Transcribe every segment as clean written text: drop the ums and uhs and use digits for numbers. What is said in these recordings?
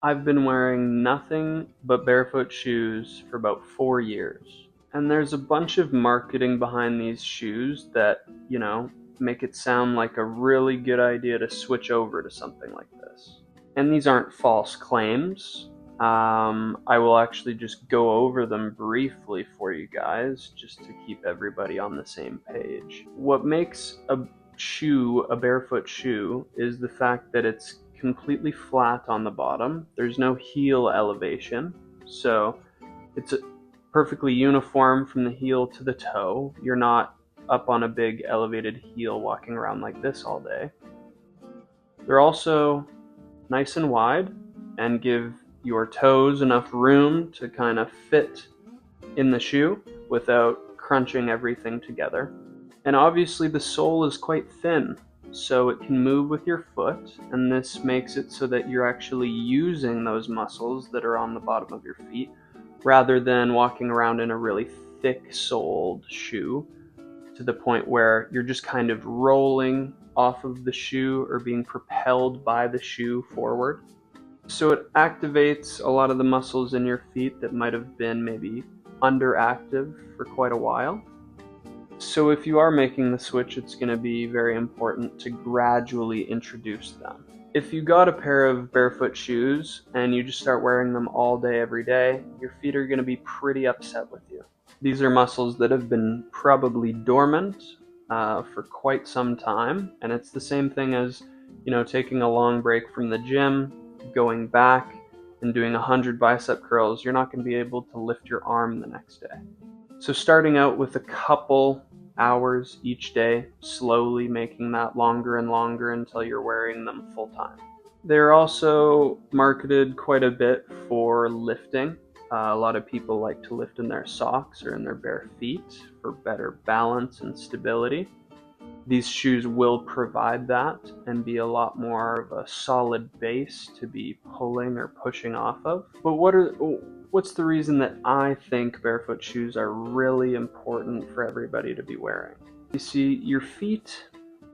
I've been wearing nothing but barefoot shoes for about 4 years. And there's a bunch of marketing behind these shoes that, make it sound like a really good idea to switch over to something like this. And these aren't false claims. I will actually just go over them briefly for you guys, just to keep everybody on the same page. What makes a barefoot shoe, is the fact that it's completely flat on the bottom. There's no heel elevation, so it's perfectly uniform from the heel to the toe. You're not up on a big elevated heel walking around like this all day. They're also nice and wide and give your toes enough room to kind of fit in the shoe without crunching everything together. And obviously the sole is quite thin, so it can move with your foot, and this makes it so that you're actually using those muscles that are on the bottom of your feet, rather than walking around in a really thick-soled shoe to the point where you're just kind of rolling off of the shoe or being propelled by the shoe forward. So it activates a lot of the muscles in your feet that might have been maybe underactive for quite a while. So if you are making the switch, it's going to be very important to gradually introduce them. If you got a pair of barefoot shoes and you just start wearing them all day every day, your feet are going to be pretty upset with you. These are muscles that have been probably dormant for quite some time, and it's the same thing as, taking a long break from the gym, going back and doing 100 bicep curls. You're not going to be able to lift your arm the next day. So starting out with a couple hours each day, slowly making that longer and longer until you're wearing them full time. They're also marketed quite a bit for lifting. A lot of people like to lift in their socks or in their bare feet for better balance and stability. These shoes will provide that and be a lot more of a solid base to be pulling or pushing off of. But what's the reason that I think barefoot shoes are really important for everybody to be wearing? You see, your feet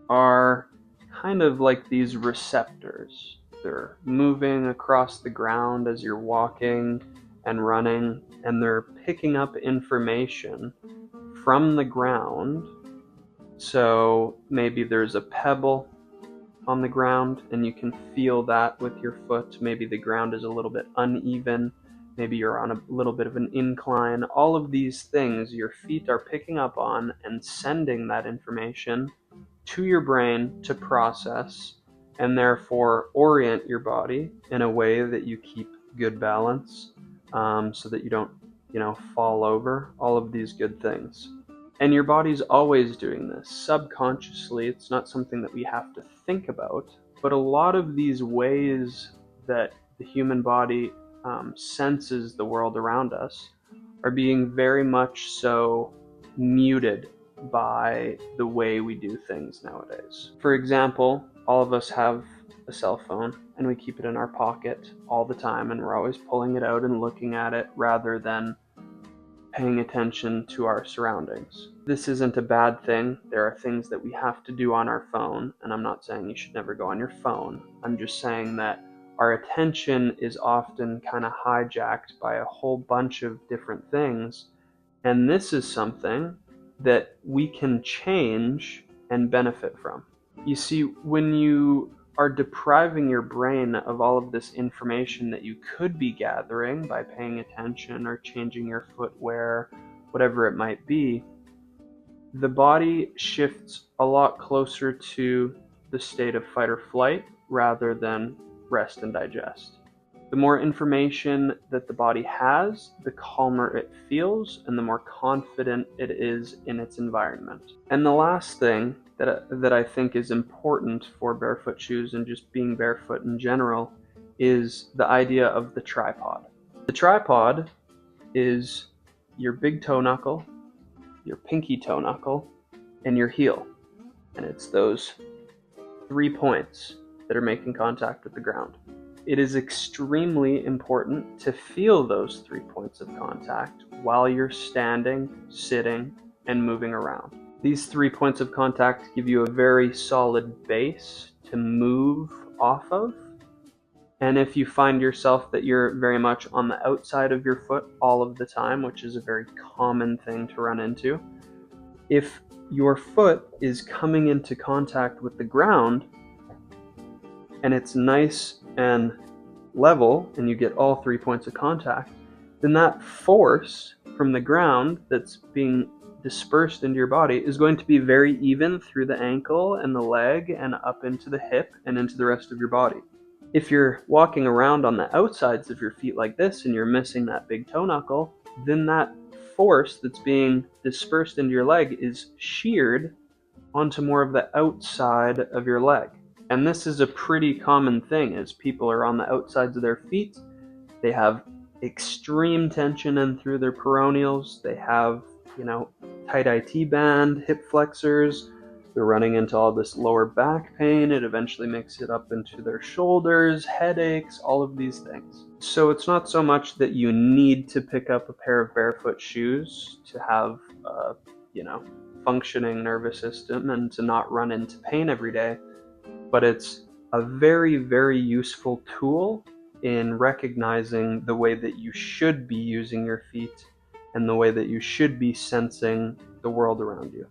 are kind of like these receptors. They're moving across the ground as you're walking and running, and they're picking up information from the ground. So maybe there's a pebble on the ground and you can feel that with your foot. Maybe the ground is a little bit uneven. Maybe you're on a little bit of an incline. All of these things your feet are picking up on and sending that information to your brain to process, and therefore orient your body in a way that you keep good balance, so that you don't, fall over. All of these good things. And your body's always doing this subconsciously. It's not something that we have to think about. But a lot of these ways that the human body senses the world around us are being very much so muted by the way we do things nowadays. For example, all of us have a cell phone and we keep it in our pocket all the time, and we're always pulling it out and looking at it rather than paying attention to our surroundings. This isn't a bad thing. There are things that we have to do on our phone, and I'm not saying you should never go on your phone. I'm just saying that our attention is often kind of hijacked by a whole bunch of different things, and this is something that we can change and benefit from. You see, when you are depriving your brain of all of this information that you could be gathering by paying attention or changing your footwear, whatever it might be, the body shifts a lot closer to the state of fight or flight rather than rest and digest. The more information that the body has, the calmer it feels and the more confident it is in its environment. And the last thing that I think is important for barefoot shoes and just being barefoot in general is the idea of the tripod. The tripod is your big toe knuckle, your pinky toe knuckle, and your heel. And it's those 3 points that are making contact with the ground. It is extremely important to feel those 3 points of contact while you're standing, sitting, and moving around. These 3 points of contact give you a very solid base to move off of, And if you find yourself that you're very much on the outside of your foot all of the time, which is a very common thing to run into, if your foot is coming into contact with the ground and it's nice and level and you get all 3 points of contact, then that force from the ground that's being dispersed into your body is going to be very even through the ankle and the leg and up into the hip and into the rest of your body. If you're walking around on the outsides of your feet like this and you're missing that big toe knuckle, then that force that's being dispersed into your leg is sheared onto more of the outside of your leg. And this is a pretty common thing as people are on the outsides of their feet. They have extreme tension in through their peroneals. They have, tight IT band, hip flexors. They're running into all this lower back pain. It eventually makes it up into their shoulders, headaches, all of these things. So it's not so much that you need to pick up a pair of barefoot shoes to have a, functioning nervous system and to not run into pain every day, but it's a very, very useful tool in recognizing the way that you should be using your feet and the way that you should be sensing the world around you.